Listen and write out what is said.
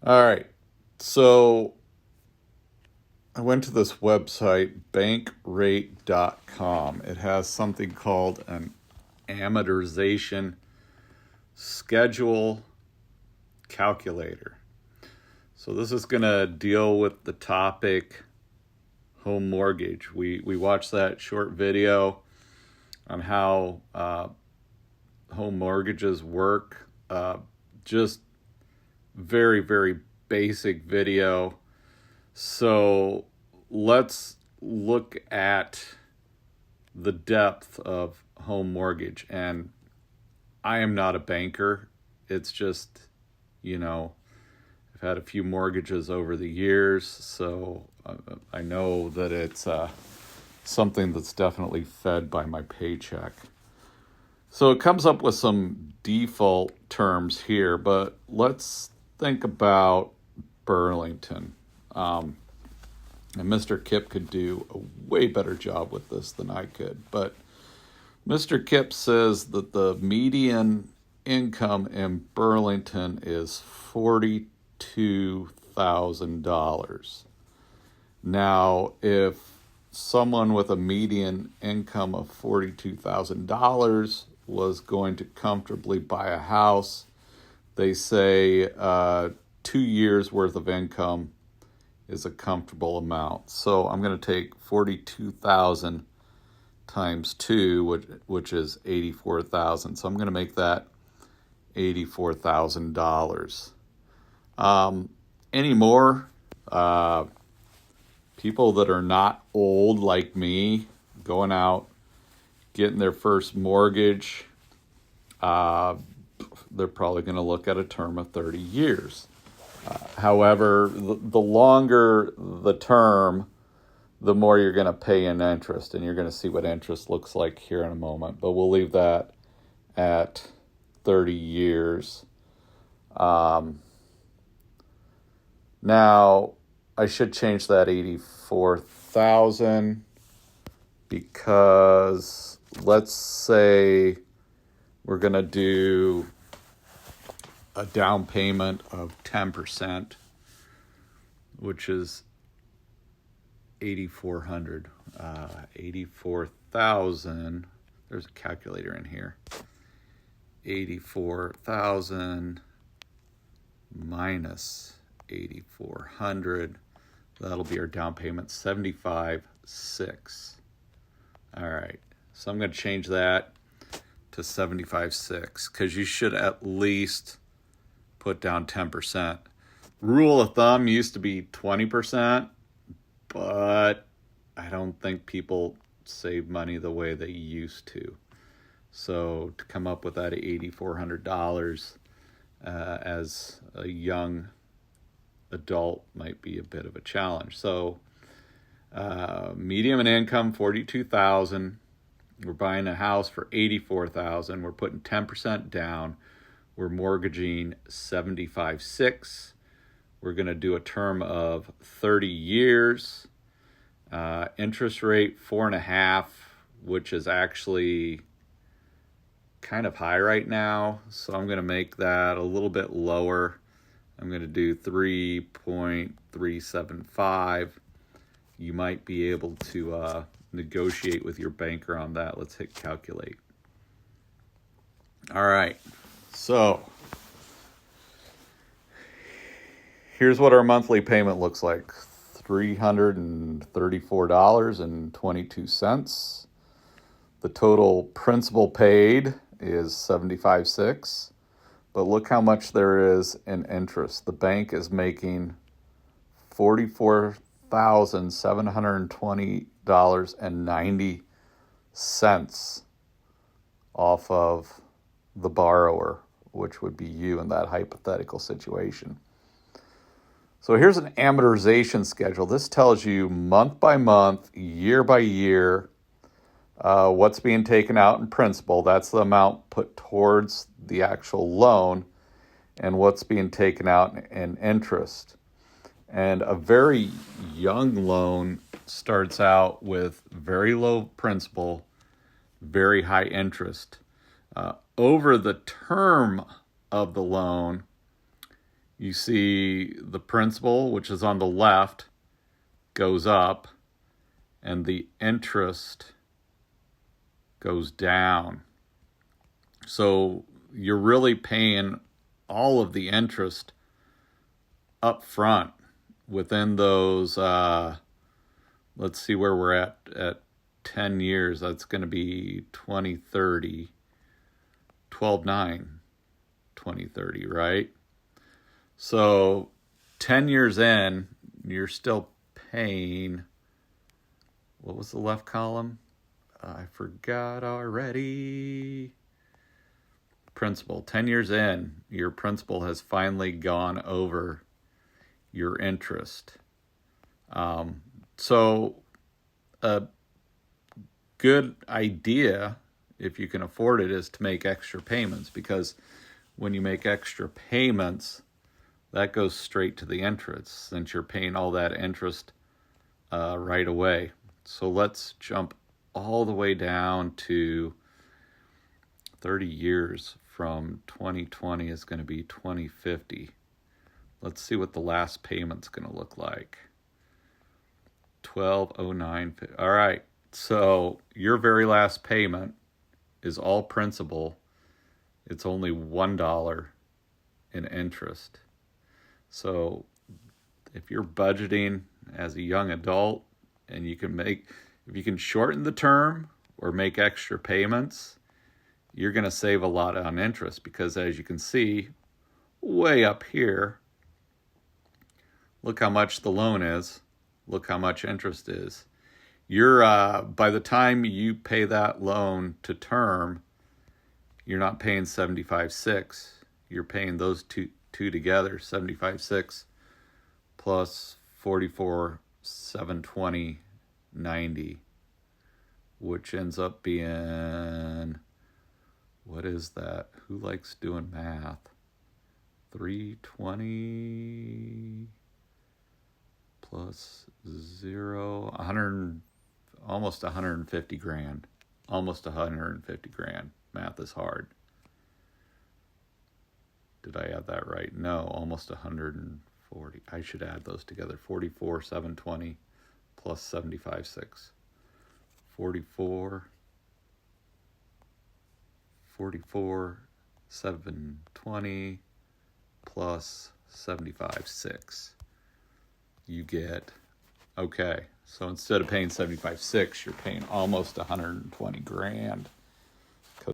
All right. So I went to this website, bankrate.com. It has something called an amortization schedule calculator. So this is going to deal with the topic home mortgage. We watched that short video on how home mortgages work. Just very, very basic video. So let's look at the depth of home mortgage. And I am not a banker. It's just, I've had a few mortgages over the years, so I know that it's something that's definitely fed by my paycheck. So it comes up with some default terms here, but let's think about Burlington. And Mr. Kipp could do a way better job with this than I could. But Mr. Kipp says that the median income in Burlington is $42,000. Now, if someone with a median income of $42,000 was going to comfortably buy a house, they say 2 years worth of income is a comfortable amount. So I'm going to take 42,000 times 2, which is 84,000. So I'm going to make that $84,000. Anymore, people that are not old like me, going out, getting their first mortgage, they're probably going to look at a term of 30 years. However, the longer the term, the more you're going to pay in interest, and you're going to see what interest looks like here in a moment. But we'll leave that at 30 years. Now, I should change that 84,000 because let's say we're going to do a down payment of 10%, which is 8,400. 84,000. There's a calculator in here. 84,000 minus 8,400. That'll be our down payment, 75,600. All right. So I'm going to change that to 75,600 because you should at least put down 10%. Rule of thumb used to be 20%, but I don't think people save money the way they used to. So to come up with that $8,400 as a young adult might be a bit of a challenge. So medium in income, 42,000. We're buying a house for 84,000. We're putting 10% down. We're mortgaging 75,600. We're going to do a term of 30 years. Interest rate 4.5%, which is actually kind of high right now. So I'm going to make that a little bit lower. I'm going to do 3.375. You might be able to negotiate with your banker on that. Let's hit calculate. All right. So here's what our monthly payment looks like. $334.22. The total principal paid is 75,600. But look how much there is in interest. The bank is making $44,720.90 off of the borrower, which would be you in that hypothetical situation. So here's an amortization schedule. This tells you month by month, year by year, what's being taken out in principal. That's the amount put towards the actual loan, and what's being taken out in interest. And a very young loan starts out with very low principal, very high interest. Over the term of the loan, you see the principal, which is on the left, goes up, and the interest goes down. So you're really paying all of the interest up front within those, let's see where we're at 10 years. That's going to be 2030, 12/9/2030, right? So 10 years in, you're still paying, what was the left column? I forgot already. Principal. 10 years in, your principal has finally gone over your interest. So a good idea, if you can afford it, is to make extra payments, because when you make extra payments, that goes straight to the interest, since you're paying all that interest right away. So let's jump all the way down to 30 years from 2020 is going to be 2050. Let's see what the last payment's going to look like. 1209. All right. So your very last payment is all principal. It's only $1 in interest. So if you're budgeting as a young adult and if you can shorten the term or make extra payments, you're going to save a lot on interest, because as you can see way up here, look how much the loan is. Look how much interest is. You're by the time you pay that loan to term, you're not paying 75.6. You're paying those two together, 75.6 plus 44,720.90, which ends up being, what is that? Who likes doing math? 320 plus 100, almost 150 grand. Almost 150 grand. Math is hard. Did I add that right? No, almost 140. I should add those together. 44,720 plus 75.6. 44,720 plus 75.6. You get, okay, so instead of paying 75.6, you're paying almost 120 grand.